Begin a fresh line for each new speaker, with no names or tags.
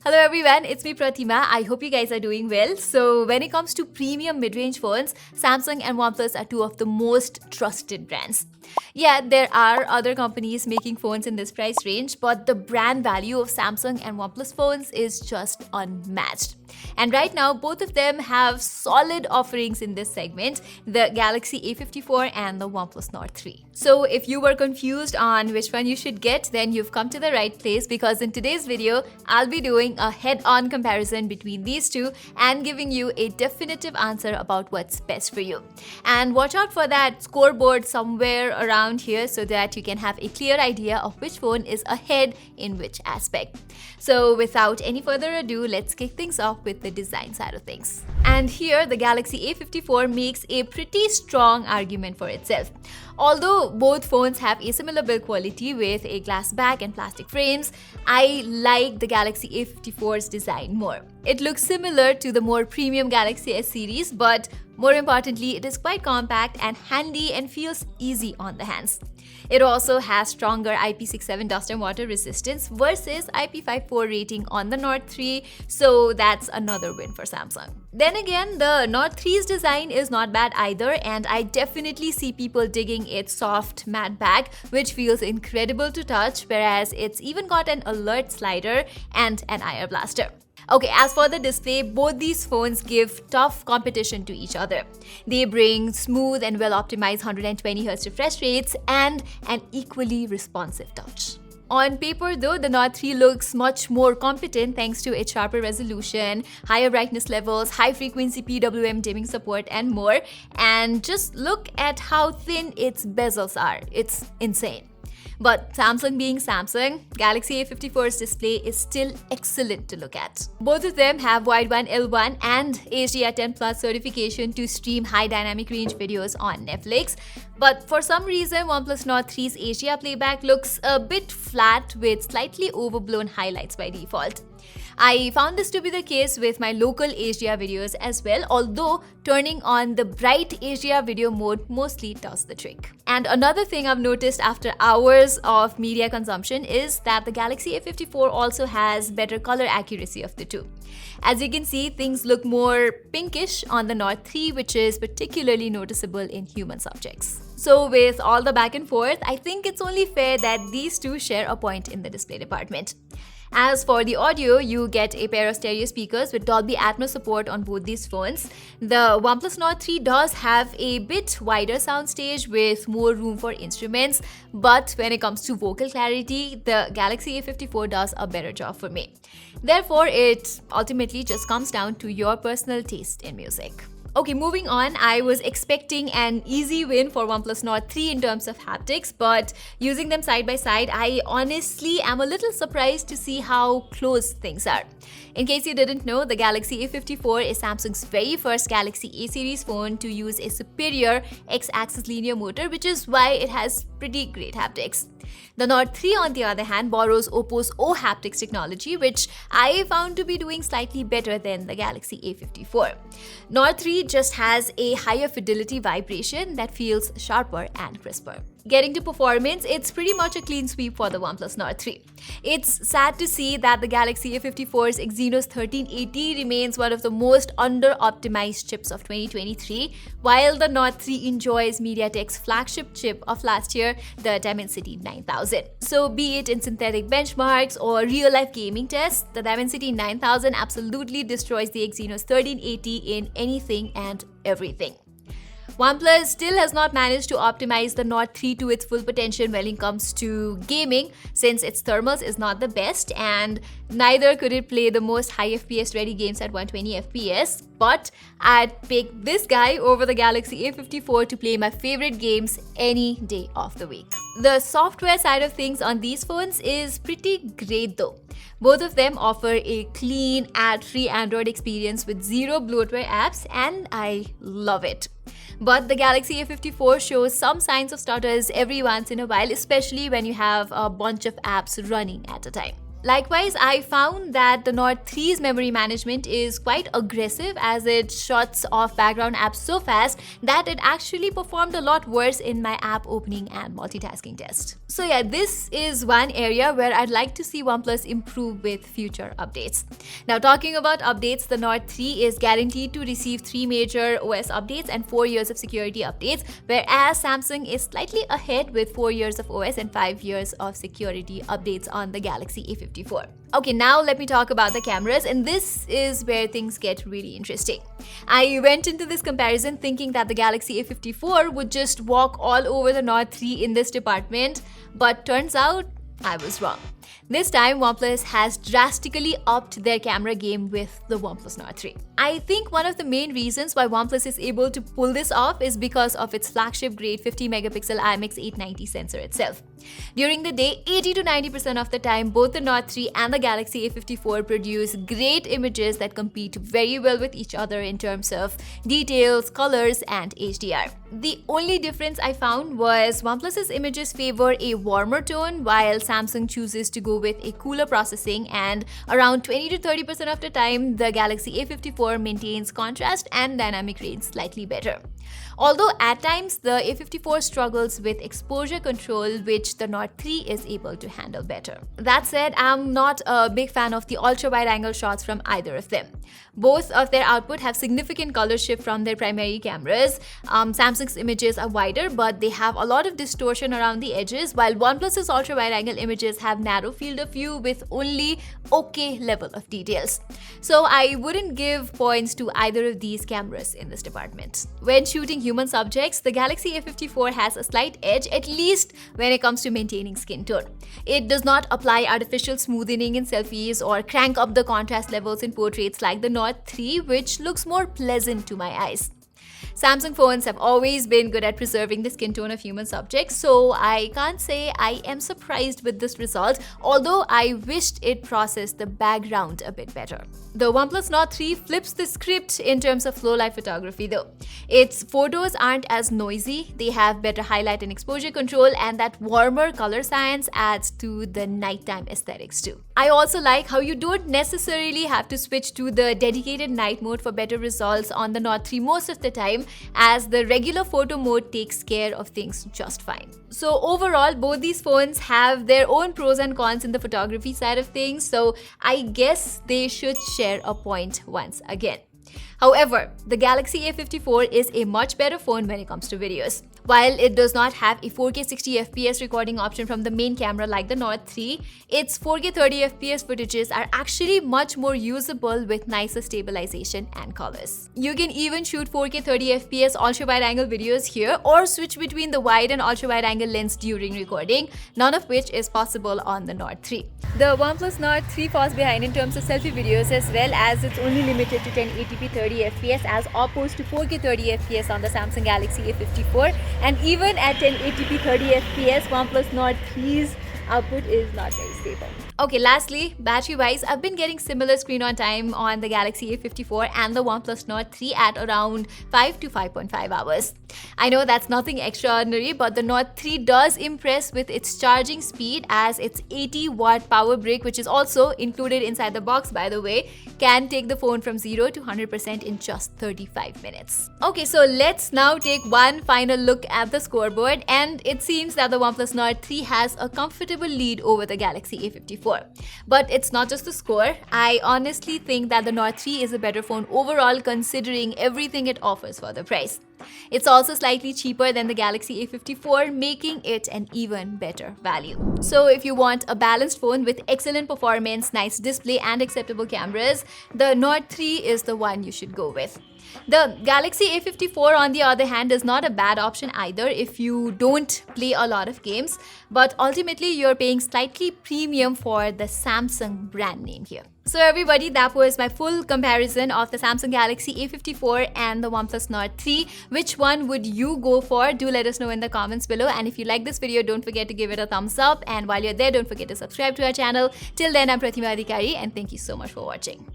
Hello everyone, it's me Pratima. I hope you guys are doing well. So when it comes to premium mid-range phones, Samsung and OnePlus are two of the most trusted brands. Yeah, there are other companies making phones in this price range, but the brand value of Samsung and OnePlus phones is just unmatched. And right now, both of them have solid offerings in this segment, the Galaxy A54 and the OnePlus Nord 3. So if you were confused on which one you should get, then you've come to the right place because in today's video, I'll be doing a head-on comparison between these two and giving you a definitive answer about what's best for you. And watch out for that scoreboard somewhere around here so that you can have a clear idea of which phone is ahead in which aspect. So without any further ado, let's kick things off with the design side of things. And here, the Galaxy A54 makes a pretty strong argument for itself. Although both phones have a similar build quality with a glass back and plastic frames, I like the Galaxy A54's design more. It looks similar to the more premium Galaxy S series, but more importantly, it is quite compact and handy and feels easy on the hands. It also has stronger IP67 dust and water resistance versus IP54 rating on the Nord 3, so that's another win for Samsung. Then again, the Nord 3's design is not bad either, and I definitely see people digging its soft matte back, which feels incredible to touch, whereas it's even got an alert slider and an IR blaster. Okay, as for the display, both these phones give tough competition to each other. They bring smooth and well-optimized 120Hz refresh rates and an equally responsive touch. On paper though, the Nord 3 looks much more competent thanks to its sharper resolution, higher brightness levels, high-frequency PWM dimming support and more. And just look at how thin its bezels are. It's insane. But Samsung being Samsung, Galaxy A54's display is still excellent to look at. Both of them have Wideband L1 and HDR10+ certification to stream high dynamic range videos on Netflix. But for some reason, OnePlus Nord 3's HDR playback looks a bit flat with slightly overblown highlights by default. I found this to be the case with my local HDR videos as well, although turning on the bright HDR video mode mostly does the trick. And another thing I've noticed after hours of media consumption is that the Galaxy A54 also has better color accuracy of the two. As you can see, things look more pinkish on the Nord 3, which is particularly noticeable in human subjects. So with all the back and forth, I think it's only fair that these two share a point in the display department. As for the audio, you get a pair of stereo speakers with Dolby Atmos support on both these phones. The OnePlus Nord 3 does have a bit wider soundstage with more room for instruments, but when it comes to vocal clarity, the Galaxy A54 does a better job for me. Therefore, it ultimately just comes down to your personal taste in music. Okay, moving on, I was expecting an easy win for OnePlus Nord 3 in terms of haptics, but using them side by side, I honestly am a little surprised to see how close things are. In case you didn't know, the Galaxy A54 is Samsung's very first Galaxy A series phone to use a superior X-axis linear motor, which is why it has pretty great haptics. The Nord 3, on the other hand, borrows Oppo's O haptics technology, which I found to be doing slightly better than the Galaxy A54. Nord 3 just has a higher fidelity vibration that feels sharper and crisper. Getting to performance, it's pretty much a clean sweep for the OnePlus Nord 3. It's sad to see that the Galaxy A54's Exynos 1380 remains one of the most under-optimized chips of 2023, while the Nord 3 enjoys MediaTek's flagship chip of last year, the Dimensity 9000. So be it in synthetic benchmarks or real-life gaming tests, the Dimensity 9000 absolutely destroys the Exynos 1380 in anything and everything. OnePlus still has not managed to optimize the Nord 3 to its full potential when it comes to gaming, since its thermals is not the best and neither could it play the most high FPS ready games at 120 FPS, but I'd pick this guy over the Galaxy A54 to play my favorite games any day of the week. The software side of things on these phones is pretty great though. Both of them offer a clean, ad-free Android experience with zero bloatware apps, and I love it. But the Galaxy A54 shows some signs of stutters every once in a while, especially when you have a bunch of apps running at a time. Likewise, I found that the Nord 3's memory management is quite aggressive as it shuts off background apps so fast that it actually performed a lot worse in my app opening and multitasking test. So yeah, this is one area where I'd like to see OnePlus improve with future updates. Now talking about updates, the Nord 3 is guaranteed to receive 3 major OS updates and 4 years of security updates, whereas Samsung is slightly ahead with 4 years of OS and 5 years of security updates on the Galaxy A54. Okay, now let me talk about the cameras, and this is where things get really interesting. I went into this comparison thinking that the Galaxy A54 would just walk all over the Nord 3 in this department, but turns out I was wrong. This time, OnePlus has drastically upped their camera game with the OnePlus Nord 3. I think one of the main reasons why OnePlus is able to pull this off is because of its flagship-grade 50-megapixel IMX890 sensor itself. During the day, 80 to 90% of the time, both the Nord 3 and the Galaxy A54 produce great images that compete very well with each other in terms of details, colors, and HDR. The only difference I found was OnePlus's images favor a warmer tone, while Samsung chooses to go with a cooler processing, and around 20 to 30% of the time, the Galaxy A54 maintains contrast and dynamic range slightly better. Although at times the A54 struggles with exposure control, which the Nord 3 is able to handle better. That said, I'm not a big fan of the ultra-wide-angle shots from either of them. Both of their output have significant color shift from their primary cameras. Samsung's images are wider, but they have a lot of distortion around the edges, while OnePlus's ultra-wide-angle images have narrow field of view with only okay level of details. So I wouldn't give points to either of these cameras in this department. When shooting human subjects, the Galaxy A54 has a slight edge, at least when it comes to maintaining skin tone. It does not apply artificial smoothing in selfies or crank up the contrast levels in portraits like the Nord 3, which looks more pleasant to my eyes. Samsung phones have always been good at preserving the skin tone of human subjects, so I can't say I am surprised with this result, although I wished it processed the background a bit better. The OnePlus Nord 3 flips the script in terms of low-light photography though. Its photos aren't as noisy, they have better highlight and exposure control, and that warmer color science adds to the nighttime aesthetics too. I also like how you don't necessarily have to switch to the dedicated night mode for better results on the Nord 3 most of the time, as the regular photo mode takes care of things just fine. So overall, both these phones have their own pros and cons in the photography side of things, so I guess they should share a point once again. However, the Galaxy A54 is a much better phone when it comes to videos. While it does not have a 4K 60fps recording option from the main camera like the Nord 3, its 4K 30fps footages are actually much more usable with nicer stabilization and colors. You can even shoot 4K 30fps ultra-wide-angle videos here or switch between the wide and ultra-wide-angle lens during recording, none of which is possible on the Nord 3. The OnePlus Nord 3 falls behind in terms of selfie videos as well, as it's only limited to 1080p 30fps as opposed to 4K 30fps on the Samsung Galaxy A54. And even at 1080p 30fps, OnePlus Nord 3's output is not very stable. Okay, lastly, battery-wise, I've been getting similar screen on time on the Galaxy A54 and the OnePlus Nord 3 at around 5 to 5.5 hours. I know that's nothing extraordinary, but the Nord 3 does impress with its charging speed, as its 80-watt power brick, which is also included inside the box by the way, can take the phone from 0 to 100% in just 35 minutes. Okay, so let's now take one final look at the scoreboard, and it seems that the OnePlus Nord 3 has a comfortable lead over the Galaxy A54. But it's not just the score. I honestly think that the Nord 3 is a better phone overall, considering everything it offers for the price. It's also slightly cheaper than the Galaxy A54, making it an even better value. So if you want a balanced phone with excellent performance, nice display, and acceptable cameras, the Nord 3 is the one you should go with. The Galaxy A54, on the other hand, is not a bad option either if you don't play a lot of games, but ultimately you're paying slightly premium for the Samsung brand name here. So everybody, that was my full comparison of the Samsung Galaxy A54 and the OnePlus Nord 3. Which one would you go for? Do let us know in the comments below. And if you like this video, don't forget to give it a thumbs up. And while you're there, don't forget to subscribe to our channel. Till then, I'm Pratima, and thank you so much for watching.